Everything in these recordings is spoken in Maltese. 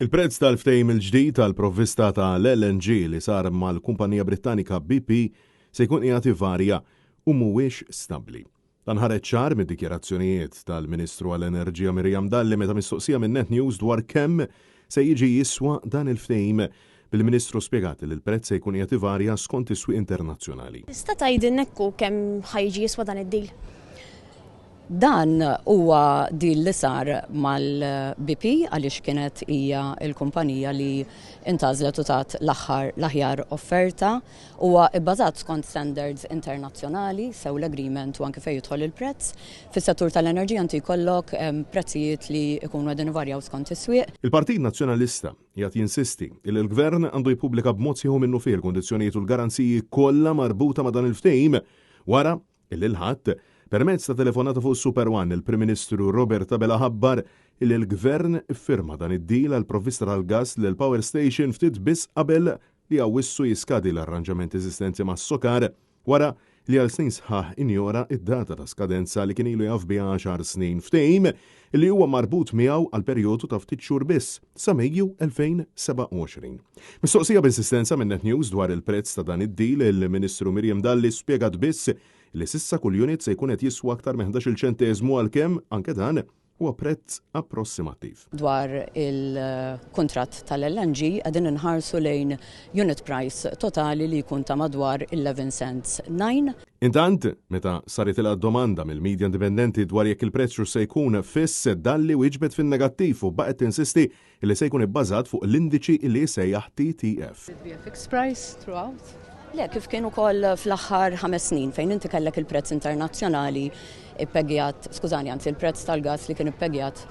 Il-prezz tal-ftehim il-ġdid tal-provvista tal-LNG li sar mal-kumpanija Britannika BP se jkun qiegħed ivarja u mhuwiex stabbli. Dan ħareġ ċar mid-dikjarazzjonijiet tal-Ministru għall-Enerġija Miriam Dalli meta mistoqsija minn Net News dwar kemm se jiġi jiswa dan il-ftehim bil-Ministru spjegat li l-prezz se jkun qiegħed ivarja skont is-swieq internazzjonali. Tista' tgħidilna kemm ħajġi jiswa dan id-deal? Dan huwa deal li sar mal-BP għaliex kienet hija l-kumpanija li intażlet u tat l-aħjar offerta huwa bbażat skont standards internazzjonali sew l-agreement u anke fejn jidħol il-prezz. Fis-settur tal-enerġija inti jkollok prezzijiet li jkunu qegħdin ivarjaw skont is-swieq. Il-Partit Nazzjonalista jgħid jinsisti li l-Gvern għandu jippubblika b'mod sieħu minnu fih il-kundizzjonijiet u l-garanziji kollha marbuta ma' dan il-ftehim wara illi l-ħadd permezz ta' telefonata fuq Super One il-Prim Ministru Robert Abela ħabbar li l-Gvern iffirma dan id-deal għal provvista tal-gass lil Power Station ftit biss qabel li għawissu jiskadi l-arranġament eżistenti mas-sokar wara li għal snin sħaħ injora id-data ta' skadenza li kien ilu jaf biha 10 snin ftehim li huwa marbut miegħu għal perjodu ta' ftit xhur biss sa Mejju 2027. Mistoqsija b'insistenza minn Net News dwar il-prezz ta' dan id-deal il-Ministru Miriam Dalli spjegat biss li sissa kull unit se jkun qed jiswa aktar minn 11 ċenteżmu għalkemm anke dan huwa prezz approssimattiv. Dwar il-kuntratt tal-LNG qegħdin inħarsu lejn unit price totali li jkun ta' madwar 11 cents 9. Intant, meta saret il-domanda mill-medja indipendenti dwar jekk il-prezz se jkun fiss Dalli wieġbet fin-negattiv u baqgħet tinsisti li se jkun ibbażat fuq l-indiċi li jsejjaħ TTF. Fixed price throughout? Le, kif kienu koll fl-aħħar 5 snin fejn inti kellek il-prezz internazzjonali ippegjat, skużani, anzi il-prezz tal-gas li kien ippegjat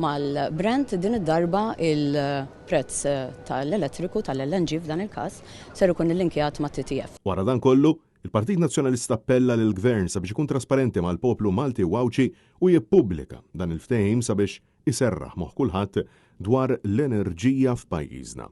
mal-Brent, din id-darba il-prezz tal-elettriku tal-LNG f'dan il-każ ser ikun il-linkjat ma' TTF. Wara dan kollu, il-Partit Nazzjonalista appella lill-Gvern sabiex ikun trasparenti mal-poplu Malti u Awċi u jippubblika dan il-ftehim sabiex iserraħ moħħ kulħadd dwar l-enerġija f'pajjiżna.